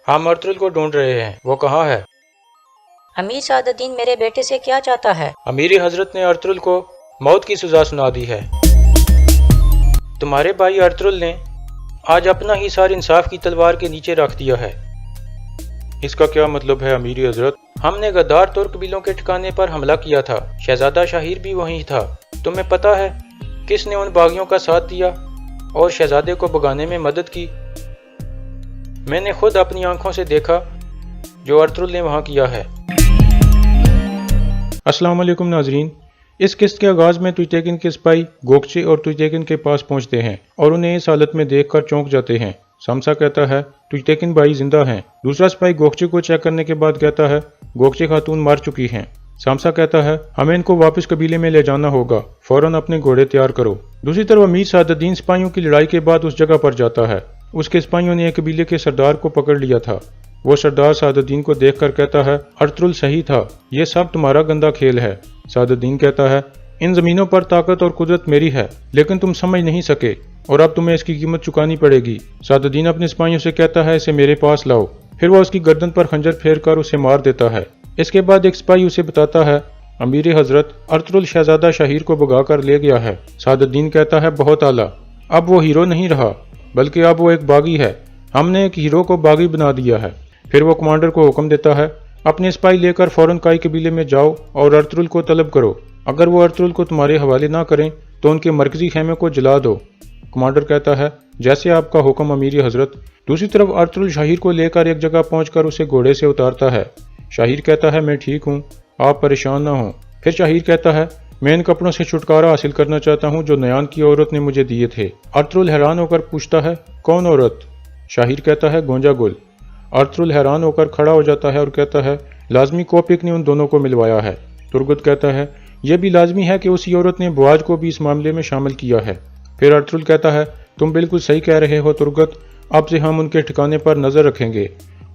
हम अर्तुल को ढूंढ रहे हैं, वो कहाँ है? अमीर सादुद्दीन मेरे बेटे से क्या चाहता है? अमीरी हजरत ने अर्तुल को मौत की सजा सुना दी है। तुम्हारे भाई अर्तुल ने आज अपना ही सार इंसाफ की तलवार के नीचे रख दिया है। इसका क्या मतलब है अमीरी हजरत? हमने गद्दार तुर्क कबीलों के ठिकाने पर हमला किया था। शहजादा शाहिर भी वहीं था। तुम्हें पता है किसने उन बागियों का साथ दिया और शहजादे को भगाने में मदद की? मैंने खुद अपनी आंखों से देखा जो अर्तुल ने वहां किया है। अस्सलाम वालेकुम नाजरीन, इस किस्त के आगाज में तुर्कमेनिस्तान के सिपाही गोकचे और तुर्कमेनिस्तान के पास पहुंचते हैं और उन्हें इस हालत में देखकर चौंक जाते हैं। सामसा कहता है तुर्कमेनिस्तान भाई जिंदा हैं। दूसरा सिपाही गोकचे को चेक करने के बाद कहता है गोकचे खातून मर चुकी हैं। सामसा कहता है हमें इनको वापस कबीले में ले जाना होगा, फौरन अपने घोड़े तैयार करो। दूसरी तरफ अमीर सादुद्दीन सिपाहियों की लड़ाई के बाद उस जगह पर जाता है। उसके सिपाहियों ने एक कबीले के सरदार को पकड़ लिया था। वो सरदार सादुद्दीन को देखकर कहता है अर्तुल सही था, ये सब तुम्हारा गंदा खेल है। सादुद्दीन कहता है इन जमीनों पर ताकत और कुदरत मेरी है, लेकिन तुम समझ नहीं सके और अब तुम्हें इसकी कीमत चुकानी पड़ेगी। सादुद्दीन अपने सिपाहियों से कहता है इसे मेरे पास लाओ। फिर वह उसकी गर्दन पर खंजर फेर कर उसे मार देता है। इसके बाद एक सिपाही उसे बताता है अमीर हजरत अर्तुल शहजादा शाहिर को भगा कर ले गया है। सादुद्दीन कहता है बहुत आला, अब वो हीरो नहीं रहा बल्कि अब वो एक बागी है। हमने एक हीरो को बागी बना दिया है। फिर वो कमांडर को हुक्म देता है अपने सिपाही लेकर फौरन काई कबीले में जाओ और अर्तुल को तलब करो। अगर वो अर्तुल को तुम्हारे हवाले ना करें तो उनके मरकजी खेमे को जला दो। कमांडर कहता है जैसे आपका हुक्म अमीरी हजरत। दूसरी तरफ अर्तुल शाहिर को लेकर एक जगह पहुंचकर उसे घोड़े से उतारता है। शाहिर कहता है मैं ठीक हूँ, आप परेशान ना हो। फिर शाहिर कहता है मैं इन कपड़ों से छुटकारा हासिल करना चाहता हूँ जो नयान की औरत ने मुझे दिए थे। अर्तुल हैरान होकर पूछता है कौन औरत? शाहिर कहता है गोंजा गुल। अर्तुल हैरान होकर खड़ा हो जाता है और कहता है लाजमी कोपिक ने उन दोनों को मिलवाया है। तुर्गुत कहता है यह भी लाजमी है कि उसी औरत ने बुआज को भी इस मामले में शामिल किया है। फिर अर्तुल कहता है तुम बिल्कुल सही कह रहे हो तुर्गुत, अब से हम उनके ठिकाने पर नजर रखेंगे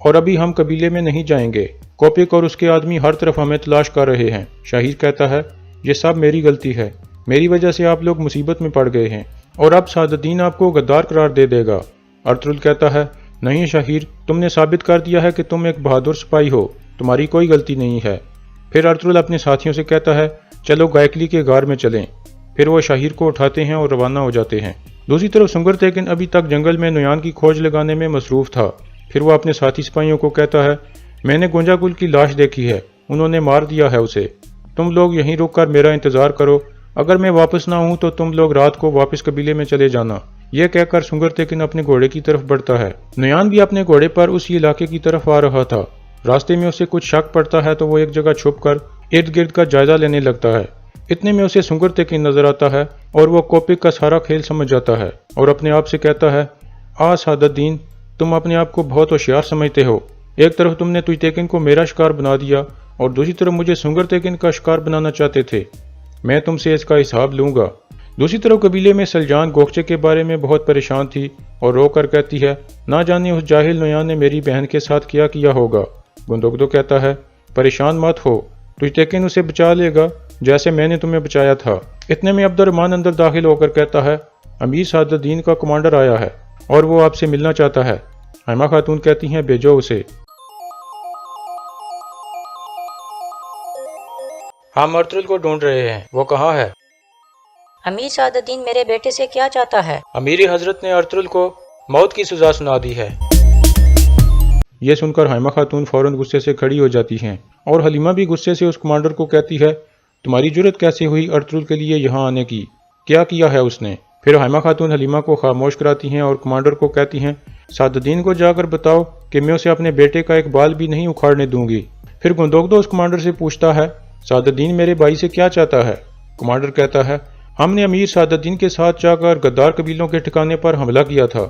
और अभी हम कबीले में नहीं जाएंगे। कोपिक और उसके आदमी हर तरफ हमें तलाश कर रहे हैं। शाहिर कहता है ये सब मेरी गलती है, मेरी वजह से आप लोग मुसीबत में पड़ गए हैं और अब सादुद्दीन आपको गद्दार करार दे देगा। अर्तुल कहता है नहीं शाहिर, तुमने साबित कर दिया है कि तुम एक बहादुर सिपाही हो, तुम्हारी कोई गलती नहीं है। फिर अर्तुल अपने साथियों से कहता है चलो गायकली के गार में चलें। फिर वो शाहिर को उठाते हैं और रवाना हो जाते हैं। दूसरी तरफ सुंगरतेकिन अभी तक जंगल में नुयान की खोज लगाने में मसरूफ था। फिर वो अपने साथी सिपाहियों को कहता है मैंने गोंजागुल की लाश देखी है, उन्होंने मार दिया है उसे। तुम लोग यहीं रुक कर मेरा इंतजार करो, अगर मैं वापस ना हूं तो तुम लोग रात को वापस कबीले में चले जाना। यह कहकर सुंगरतेकिन अपने घोड़े की तरफ बढ़ता है। नुयान भी अपने घोड़े पर उसी इलाके की तरफ आ रहा था। रास्ते में उसे कुछ शक पड़ता है तो वो एक जगह छुप कर इर्द गिर्द का जायजा लेने लगता है। इतने में उसे सुंगरतेकिन नजर आता है और वो कोपिक का सारा खेल समझ जाता है और अपने आप से कहता है सादुद्दीन, तुम अपने आप को बहुत होशियार समझते हो। एक तरफ तुमने तुर्कमेनिस्तान को मेरा शिकार बना दिया और दूसरी तरफ मुझे सुंगरतेकिन का शिकार बनाना चाहते थे। मैं तुमसे इसका हिसाब लूंगा। दूसरी तरफ कबीले में सलजान गोकचे के बारे में बहुत परेशान थी और रो कर कहती है ना जाने उस जाहिल नुयान ने मेरी बहन के साथ क्या किया होगा। गुंदोगदो कहता है परेशान मत हो, तुर्कमेनिस्तान उसे बचा लेगा जैसे मैंने तुम्हें बचाया था। इतने में अब्दुर्रहमान अंदर दाखिल होकर कहता है अमीर सादुद्दीन का कमांडर आया है और वो आपसे मिलना चाहता है। हैमा खातून कहती हैं भेजो उसे। हम अर्तुल को ढूंढ रहे हैं, वो कहाँ है? अमीर सादुद्दीन मेरे बेटे से क्या चाहता है? अमीरी हजरत ने अर्तुल को मौत की सजा सुना दी है। यह सुनकर हैमा खातून फौरन गुस्से से खड़ी हो जाती हैं और हलीमा भी गुस्से से उस कमांडर को कहती है तुम्हारी जुर्रत कैसे हुई अर्तुल के लिए यहाँ आने की, क्या किया है उसने? फिर हैमा खातून हलीमा को खामोश कराती हैं और कमांडर को कहती हैं सादुद्दीन को जाकर बताओ कि मैं उसे अपने बेटे का एक बाल भी नहीं उखाड़ने दूंगी। फिर गुंदोगदो उस कमांडर से पूछता है सादुद्दीन मेरे भाई से क्या चाहता है? कमांडर कहता है हमने अमीर सादुद्दीन के साथ जाकर गद्दार कबीलों के ठिकाने पर हमला किया था।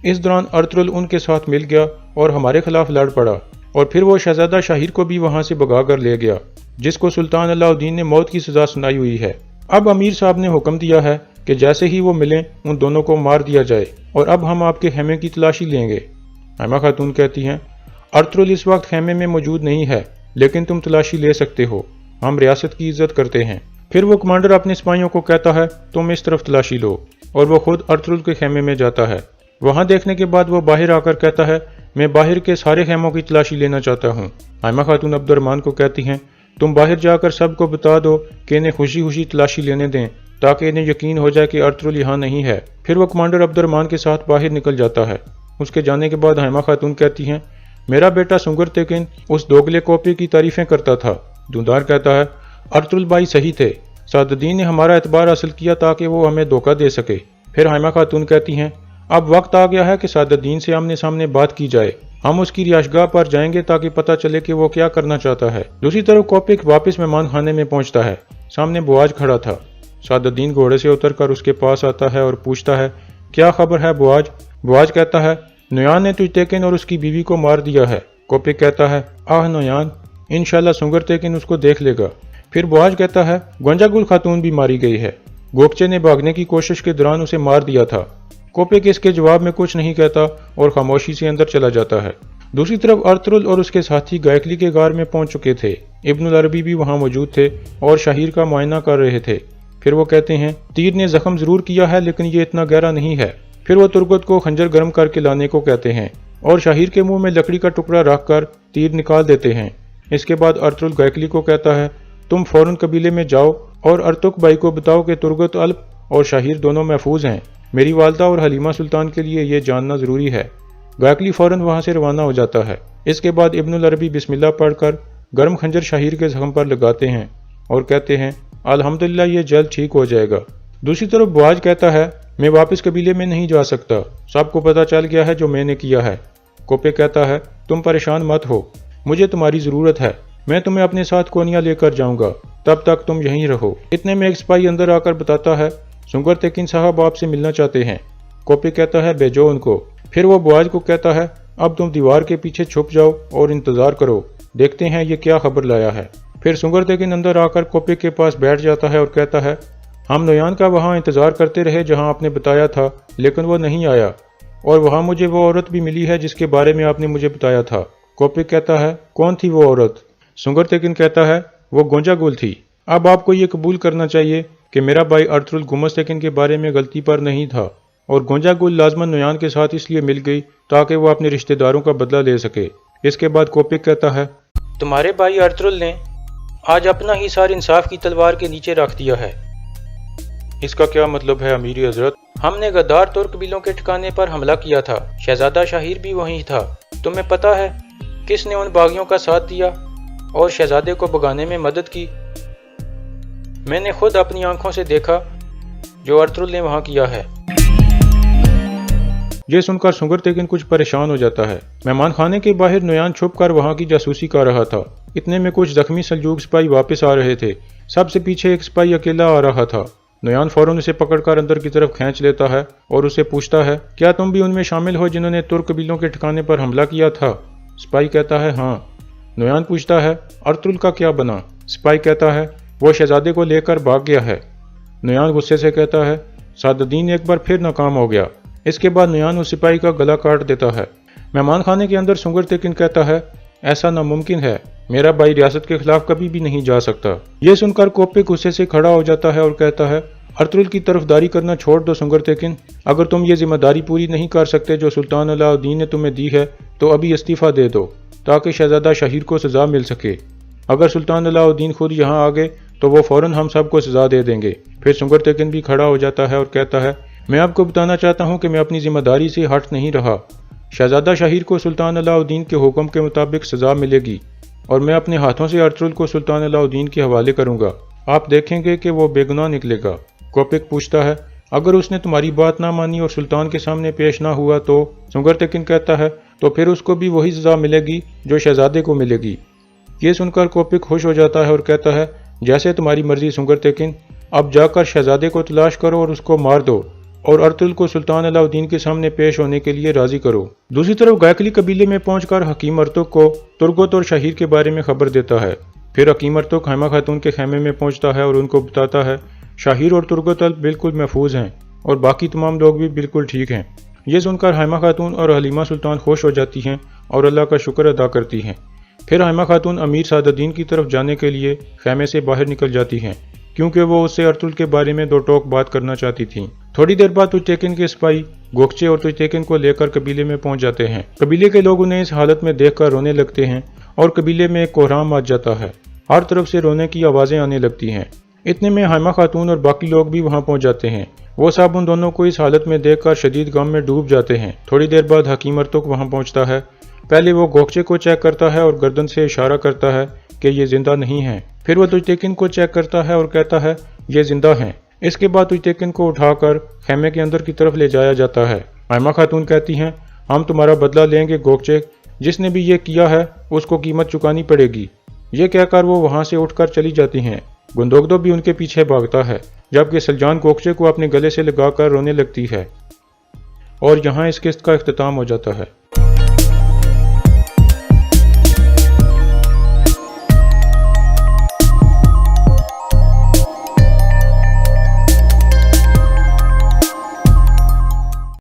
इस दौरान अर्तुल उनके साथ मिल गया और हमारे खिलाफ लड़ पड़ा और फिर वो शहजादा शाहिर को भी वहां से भगा कर ले गया जिसको सुल्तान अलाउद्दीन ने मौत की सजा सुनाई हुई है। अब अमीर साहब ने हुक्म दिया है कि जैसे ही वो मिलें उन दोनों को मार दिया जाए और अब हम आपके खेमे की तलाशी लेंगे। हैमा खातून कहती हैं अर्तुल इस वक्त खेमे में मौजूद नहीं है, लेकिन तुम तलाशी ले सकते हो, हम रियासत की इज्जत करते हैं। फिर वो कमांडर अपने सिपाहियों को कहता है तुम इस तरफ तलाशी लो और वो खुद अर्तुल के खेमे में जाता है। वहाँ देखने के बाद वो बाहर आकर कहता है, मैं बाहर के सारे खेमों की तलाशी लेना चाहता हूँ। हाइमा खातून अब्दुर्रहमान को कहती हैं, तुम बाहर जाकर सबको बता दो कि इन्हें खुशी खुशी तलाशी लेने दें ताकि इन्हें यकीन हो जाए कि अर्तुगरुल यहाँ नहीं है। फिर वो कमांडर अब्दुर्रहमान के साथ बाहर निकल जाता है। उसके जाने के बाद हाइमा खातून कहती हैं, मेरा बेटा सुंगर तेकिन उस दोगले कॉपी की तारीफें करता था। दुंदार कहता है, अर्तुगरुल भाई सही थे, सादुद्दीन ने हमारा एतबार हासिल किया ताकि वो हमें धोखा दे सके। फिर हाइमा खातून कहती हैं, अब वक्त आ गया है कि सादुद्दीन से आमने सामने बात की जाए। हम उसकी रिहायशगाह पर जाएंगे ताकि पता चले कि वो क्या करना चाहता है। दूसरी तरफ कोपिक वापस मेहमान खाने में पहुंचता है। सामने बुआज खड़ा था। सादुद्दीन घोड़े से उतरकर उसके पास आता है और पूछता है, क्या खबर है बुआज? बुआज कहता है, नोयान ने तुइतेकिन और उसकी बीवी को मार दिया है। कोपिक कहता है, आह नोयान, इंशाल्लाह सुंगर तेकिन उसको देख लेगा। फिर बुआज कहता है, गोंजागुल खातून भी मारी गई है। गोकचे ने भागने की कोशिश के दौरान उसे मार दिया था। कोपिक इसके जवाब में कुछ नहीं कहता और खामोशी से अंदर चला जाता है। दूसरी तरफ अर्तुगरुल और उसके साथी गायकली के गार में पहुंच चुके थे। इब्नुल अरबी भी वहां मौजूद थे और शाहिर का मुआयना कर रहे थे। फिर वो कहते हैं, तीर ने जख्म जरूर किया है लेकिन ये इतना गहरा नहीं है। फिर वो तुर्गत को खंजर गर्म करके लाने को कहते हैं और शाहिर के मुंह में लकड़ी का टुकड़ा रखकर तीर निकाल देते हैं। इसके बाद अर्तुगरुल गायकली को कहता है, तुम फौरन कबीले में जाओ और अर्तुक भाई को बताओ कि तुर्गत अल्प और शाहिर दोनों महफूज हैं। मेरी वालदा और हलीमा सुल्तान के लिए ये जानना जरूरी है। गायकली फौरन वहां से रवाना हो जाता है। इसके बाद इब्नुल अरबी बिस्मिल्लाह पढ़कर गर्म खंजर शाहिर के जख्म पर लगाते हैं और कहते हैं, अल्हम्दुलिल्लाह ये जल्द ठीक हो जाएगा। दूसरी तरफ बुआज कहता है, मैं वापस कबीले में नहीं जा सकता, सबको पता चल गया है जो मैंने किया है। कोपे कहता है, तुम परेशान मत हो, मुझे तुम्हारी जरूरत है, मैं तुम्हें अपने साथ कोनिया लेकर जाऊंगा, तब तक तुम यहीं रहो। इतने में एक सिपाही अंदर आकर बताता है, सुंगर तेकिन साहब आपसे मिलना चाहते हैं। कोपे कहता है, भेजो उनको। फिर वो बुआज को कहता है, अब तुम दीवार के पीछे छुप जाओ और इंतजार करो, देखते हैं ये क्या खबर लाया है। फिर सुंगर तेकिन अंदर आकर कोपे के पास बैठ जाता है और कहता है, हम नोयान का वहाँ इंतजार करते रहे जहाँ आपने बताया था, लेकिन वो नहीं आया और वहाँ मुझे वो औरत भी मिली है जिसके बारे में आपने मुझे बताया था। कोपे कहता है, कौन थी वो औरत? सुंगर तेकिन कहता है, वो गोंजागुल थी। अब आपको ये कबूल करना चाहिए कि मेरा भाई अर्तुगरुल गुमस तेकिन के बारे में गलती पर नहीं था और गोंजागुल लाजमन नोयान के साथ इसलिए मिल गई ताकि वो अपने रिश्तेदारों का बदला ले सके। इसके बाद कोपिक कहता है, तुम्हारे भाई अर्तुगरुल ने आज अपना ही सार इंसाफ की तलवार के नीचे रख दिया है। इसका क्या मतलब है अमीर हजरत? हमने गद्दार तुर्क कबीलों के ठिकाने पर हमला किया था, शहजादा शाहिर भी वहीं था। तुम्हें पता है किसने उन बागियों का साथ दिया और शहजादे को भगाने में मदद की? मैंने खुद अपनी आंखों से देखा जो अर्तुगरुल ने वहां किया है। ये सुनकर सुंगर तेकिन कुछ परेशान हो जाता है। मेहमान खाने के बाहर नोयान छुपकर वहां की जासूसी कर रहा था। इतने में कुछ जख्मी सल्जूक सिपाही वापस आ रहे थे। सबसे पीछे एक सिपाही अकेला आ रहा था। नोयान फौरन उसे पकड़कर अंदर की तरफ खींच लेता है और उसे पूछता है, क्या तुम भी उनमें शामिल हो जिन्होंने तुर्क कबीलों के ठिकाने पर हमला किया था? सिपाही कहता है, हाँ। नोयान पूछता है, अर्तुगरुल का क्या बना? सिपाही कहता है, वो शहजादे को लेकर भाग गया है। नोयान गुस्से से कहता है, सादुद्दीन एक बार फिर नाकाम हो गया। इसके बाद नोयान उस सिपाही का गला काट देता है। मेहमान खाने के अंदर सुंगर तेकिन कहता है, ऐसा नामुमकिन है, मेरा भाई रियासत के खिलाफ कभी भी नहीं जा सकता। ये सुनकर कोपे गुस्से से खड़ा हो जाता है और कहता है, अर्तुगरुल की तरफदारी करना छोड़ दो सुंगर तेकिन। अगर तुम ये जिम्मेदारी पूरी नहीं कर सकते जो सुल्तान अलाउद्दीन ने तुम्हें दी है तो अभी इस्तीफा दे दो ताकि शहजादा शाहिर को सजा मिल सके। अगर सुल्तान अलाउद्दीन खुद यहाँ आ गए तो वो फौरन हम सबको सजा दे देंगे। फिर सुंगर तेकिन भी खड़ा हो जाता है और कहता है, मैं आपको बताना चाहता हूँ कि मैं अपनी जिम्मेदारी से हट नहीं रहा। शहजादा शाहिर को सुल्तान अलाउद्दीन के हुक्म के मुताबिक सजा मिलेगी और मैं अपने हाथों से अर्तुगरुल को सुल्तान अलाउद्दीन के हवाले करूंगा। आप देखेंगे कि वो बेगुनाह निकलेगा। कोपिक पूछता है, अगर उसने तुम्हारी बात ना मानी और सुल्तान के सामने पेश ना हुआ तो? सुंगर तेकिन कहता है, तो फिर उसको भी वही सजा मिलेगी जो शहजादे को मिलेगी। ये सुनकर कोपिक खुश हो जाता है और कहता है, जैसे तुम्हारी मर्जी सुंगर तेकिन, अब जाकर शहजादे को तलाश करो और उसको मार दो और अर्तुगरुल को सुल्तान अलाउद्दीन के सामने पेश होने के लिए राजी करो। दूसरी तरफ गायकली कबीले में पहुंचकर हकीम अर्तुग को तुर्गत और शाहिर के बारे में खबर देता है। फिर हकीम अर्तुग हाइमा खातून के खेमे में पहुंचता है और उनको बताता है, शाहिर और तुर्गत अल्प बिल्कुल महफूज हैं और बाकी तमाम लोग भी बिल्कुल ठीक हैं। ये सुनकर हाइमा खातून और हलीमा सुल्तान खुश हो जाती हैं और अल्लाह का शुक्र अदा करती हैं। फिर हाइमा खातून अमीर सादुद्दीन की तरफ जाने के लिए खेमे से बाहर निकल जाती हैं क्योंकि वो उससे अर्तुल के बारे में दो टोक बात करना चाहती थी। थोड़ी देर बाद तुर्टेकिन के सिपाही गोकचे और तुर्टेकिन को लेकर कबीले में पहुंच जाते हैं। कबीले के लोग उन्हें इस हालत में देखकर रोने लगते हैं और कबीले में एक कोहराम मच जाता है। हर तरफ से रोने की आवाजें आने लगती हैं। इतने में हाइमा खातून और बाकी लोग भी वहां पहुंच जाते हैं। वो सब उन दोनों को इस हालत में देखकर शदीद गम में डूब जाते हैं। थोड़ी देर बाद हकीम अर्तुक वहां पहुंचता है। पहले वो गोकचे को चेक करता है और गर्दन से इशारा करता है कि ये जिंदा नहीं है। फिर वो तुर्टेकिन को चेक करता है और कहता है ये जिंदा हैं। इसके बाद तुर्टेकिन को उठाकर खेमे के अंदर की तरफ ले जाया जाता है। हाइमा खातून कहती हैं हम तुम्हारा बदला लेंगे गोकचे, जिसने भी ये किया है उसको कीमत चुकानी पड़ेगी। ये कहकर वो वहां से उठकर चली जाती हैं। गुंदोगदो भी उनके पीछे भागता है, जबकि सलजान गोकचे को अपने गले से लगाकर रोने लगती है। और यहाँ इस किस्त का इख्तिताम हो जाता है।